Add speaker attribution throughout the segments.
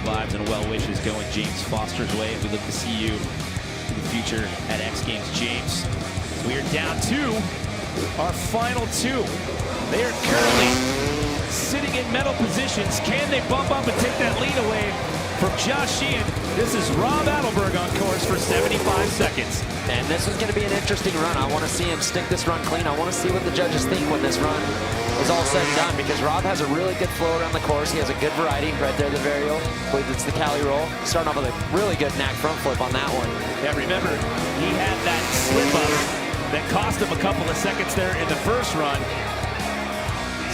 Speaker 1: vibes and well wishes going James Foster's way. We look to see you in the future at X Games, James. We are down to our final two. They are currently sitting in medal positions. Can they bump up and take that lead away from Josh Sheehan? This is Rob Adelberg on course for 75 seconds.
Speaker 2: And this is going to be an interesting run. I want to see him stick this run clean. I want to see what the judges think when this run is all said and done, because Rob has a really good flow around the course. He has a good variety right there, the varial. I believe it's the Cali roll. Starting off with a really good knack front flip on that one.
Speaker 1: Yeah, remember, he had that slip up that cost him a couple of seconds there in the first run.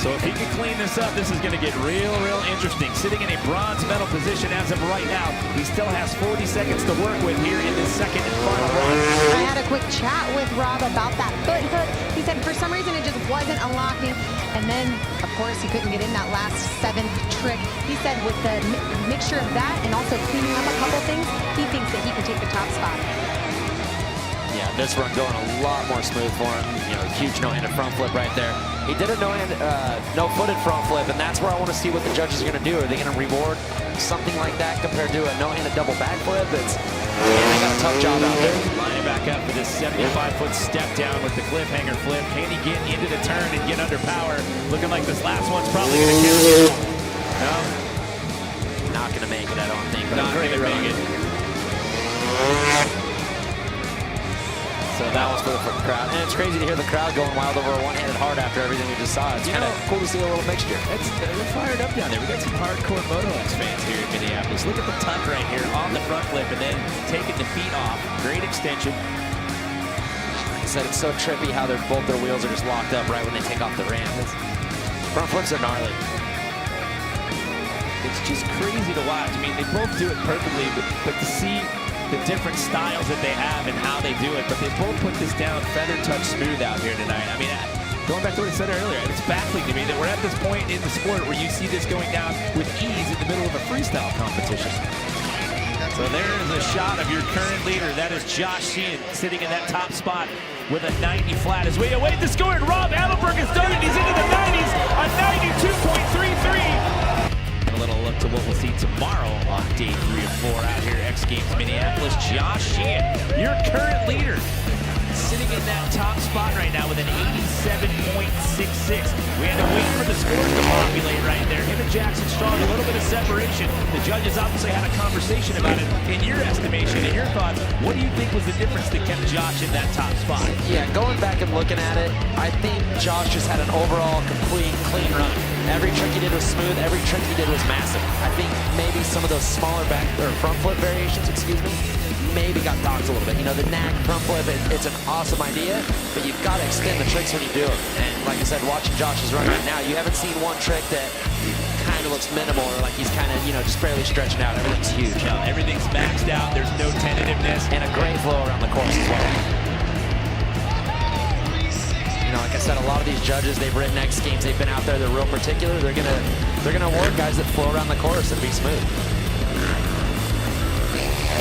Speaker 1: So if he can clean this up, this is going to get real interesting. Sitting in a bronze medal position as of right now. He still has 40 seconds to work with here in this second and final run.
Speaker 3: I had a quick chat with Rob about that foot hook. He said for some reason it just wasn't unlocking. And then, of course, he couldn't get in that last seventh trick. He said with the mixture of that and also cleaning up a couple things, he thinks that he can take the top spot.
Speaker 2: Yeah, this run going a lot more smooth for him. You know, huge no-handed front flip right there. He did a no-footed front flip, and that's where I want to see what the judges are going to do. Are they going to reward something like that compared to a no-handed double backflip? They got a tough job out there.
Speaker 1: Lining back up for this 75-foot step down with the cliffhanger flip. Can he get into the turn and get under power? Looking like this last one's probably going to count. No?
Speaker 2: Not going to make it, I don't think. But
Speaker 1: Not going to make it.
Speaker 2: So that was for the crowd. And it's crazy to hear the crowd going wild over a one-handed hard after everything we just saw. It's kind of cool to see a little mixture.
Speaker 1: They're fired up down there. We got some hardcore MOTOS fans here in Minneapolis. Look at the tuck right here on the front flip and then taking the feet off. Great extension.
Speaker 2: Like I said, it's so trippy how both their wheels are just locked up right when they take off the ramp. Front flips are gnarly.
Speaker 1: It's just crazy to watch. I mean, they both do it perfectly, but to see the different styles that they have and how they do it, but they both put this down feather touch smooth out here tonight. I mean, going back to what I said earlier, it's baffling to me that we're at this point in the sport where you see this going down with ease in the middle of a freestyle competition. So there is a shot of your current leader. That is Josh Sheehan sitting in that top spot with a 90 flat as we await the score, and Rob Adelberg has done it. He's into the 90s, a 92.33. A little look to what we'll see tomorrow on day 3 of 4 out here at X Games Minneapolis. Josh Sheehan, your current leader, sitting in that top spot right now with an 87.66. We had to wait for the scores to populate right there. Him and Jackson Strong, a little bit of separation. The judges obviously had a conversation about it. In your estimation, in your thoughts, what do you think was the difference that kept Josh in that top spot?
Speaker 2: Yeah, going back and looking at it, I think Josh just had an overall complete clean run. Every trick he did was smooth. Every trick he did was massive. I think maybe some of those smaller front flip variations, maybe got docked a little bit. You know, the knack front flip, it's an awesome idea, but you've got to extend the tricks when you do it. And like I said, watching Josh's run right now, you haven't seen one trick that kind of looks minimal or like he's kind of, you know, just barely stretching out. Everything's huge.
Speaker 1: No, everything's maxed out. There's no tentativeness.
Speaker 2: And a great flow around the course as well. Like I said, a lot of these judges, they've written X Games, they've been out there, they're real particular. They're gonna award guys that flow around the course and be smooth.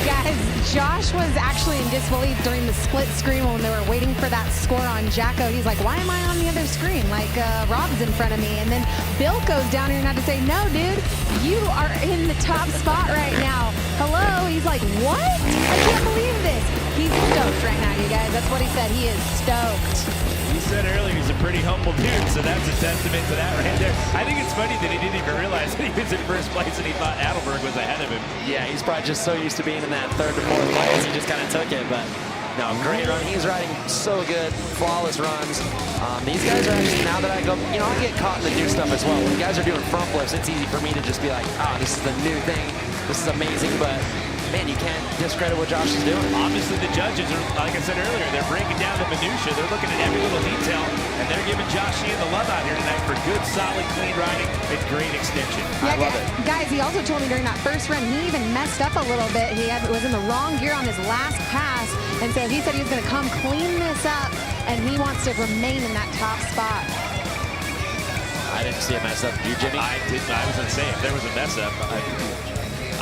Speaker 3: Guys, Josh was actually in disbelief during the split screen when they were waiting for that score on Jacko. He's like, why am I on the other screen? Like, Rob's in front of me. And then Bill goes down here and had to say, no, dude, you are in the top spot right now. Hello? He's like, what? I can't believe this. He's stoked right now, you guys. That's what he said. He is stoked.
Speaker 1: He said earlier he's a pretty humble dude, so that's a testament to that right there. I think it's funny that he didn't even realize that he was in first place and he thought Adelberg was ahead of him.
Speaker 2: Yeah, he's probably just so used to being in that third to fourth place, he just kind of took it. But no, great run. He's riding so good, flawless runs. These guys are actually, now that I go, you know, I get caught in the new stuff as well. When guys are doing front flips, it's easy for me to just be like, this is the new thing. This is amazing, but man, you can't discredit what Josh is doing.
Speaker 1: Obviously, the judges are, like I said earlier, they're breaking down the minutia. They're looking at every little detail, and they're giving Josh Sheehan the love out here tonight for good, solid, clean riding and great extension.
Speaker 3: Yeah,
Speaker 1: I love it.
Speaker 3: Guys, he also told me during that first run, he even messed up a little bit. He was in the wrong gear on his last pass, and so he said he was going to come clean this up, and he wants to remain in that top spot.
Speaker 2: I didn't see a mess up. You, Jimmy?
Speaker 1: I didn't. I was going to say, if there was a mess up,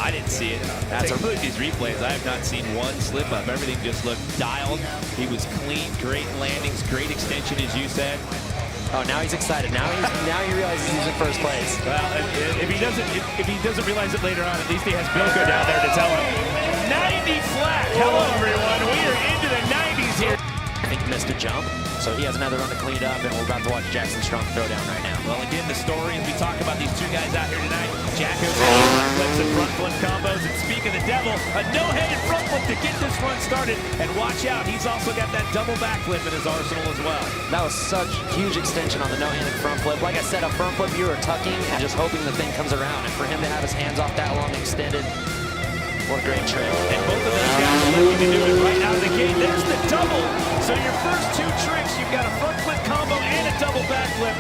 Speaker 1: I didn't see it. Take a look at these replays. I have not seen one slip up. Everything just looked dialed. He was clean, great landings, great extension, as you said.
Speaker 2: Oh, now he's excited. Now he realizes he's in first place.
Speaker 1: Well, if he doesn't realize it later on, at least he has Bilko down there to tell him. 90 flat. Hello, everyone. We are into the 90s here.
Speaker 2: I think he missed a jump, so he has another run to clean up, and we're about to watch Jackson Strong throw down right now.
Speaker 1: Well, again, the story as we talk about these two guys out here tonight, Jacko flips and front flip combos, and speak of the devil, a no-headed front flip to get this run started, and watch out, he's also got that double backflip in his arsenal as well.
Speaker 2: That was such huge extension on the no-handed front flip. Like I said, a front flip you are tucking and just hoping the thing comes around, and for him to have his hands off that long extended, what a great trick.
Speaker 1: And both of those guys are looking to do it right out of the gate. There's the double. So your first two tricks, you've got a front flip combo and a double backflip.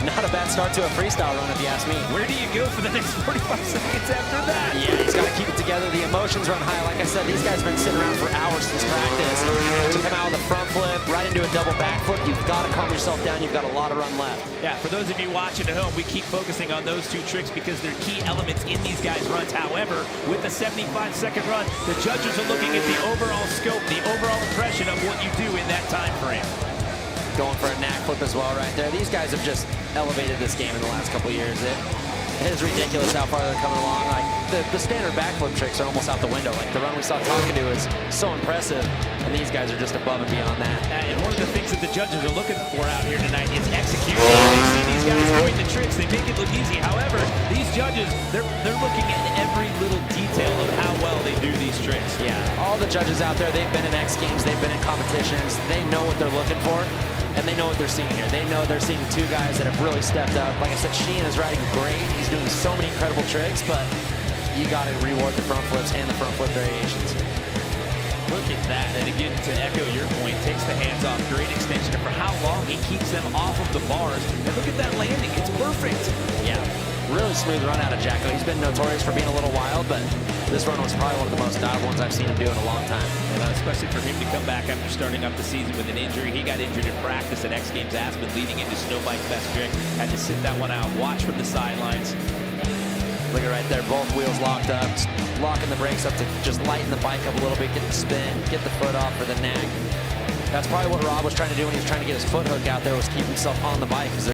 Speaker 2: Not a bad start to a freestyle run, if you ask me.
Speaker 1: Where do you go for the next 45 seconds after that?
Speaker 2: Yeah, he's got to keep it together. The emotions run high. Like I said, these guys have been sitting around for hours since practice. To come out with a front flip, right into a double backflip, you've got to calm yourself down. You've got a lot of run left.
Speaker 1: Yeah, for those of you watching at home, we keep focusing on those two tricks because they're key elements in these guys' runs. However, with the 75-second run, the judges are looking at the overall scope, the overall impression of what you do in that time frame.
Speaker 2: Going for a knack flip as well right there. These guys have just elevated this game in the last couple of years. It is ridiculous how far they're coming along. Like the standard backflip tricks are almost out the window. Like the run we saw Tonka do is so impressive, and these guys are just above and beyond that.
Speaker 1: And one of the things that the judges are looking for out here tonight is execution. They see these guys doing the tricks, they make it look easy. However, these judges, they're looking at every little detail of how well they do these tricks.
Speaker 2: Yeah, all the judges out there, they've been in X Games, they've been in competitions, they know what they're looking for. And they know what they're seeing here. They know they're seeing two guys that have really stepped up. Like I said, Sheehan is riding great. He's doing so many incredible tricks, but you got to reward the front flips and the front flip variations.
Speaker 1: Look at that. And again, to echo your point, takes the hands off. Great extension. And for how long he keeps them off of the bars. And look at that landing. It's perfect.
Speaker 2: Yeah, really smooth run out of Jacko. He's been notorious for being a little wild, but this run was probably one of the most dialed ones I've seen him do in a long time.
Speaker 1: And especially for him to come back after starting up the season with an injury. He got injured in practice at X Games Aspen leading into Snowbike's best trick. Had to sit that one out, watch from the sidelines.
Speaker 2: Look at right there, both wheels locked up, locking the brakes up to just lighten the bike up a little bit, get the spin, get the foot off for the knack. That's probably what Rob was trying to do when he was trying to get his foot hook out there, was keep himself on the bike, because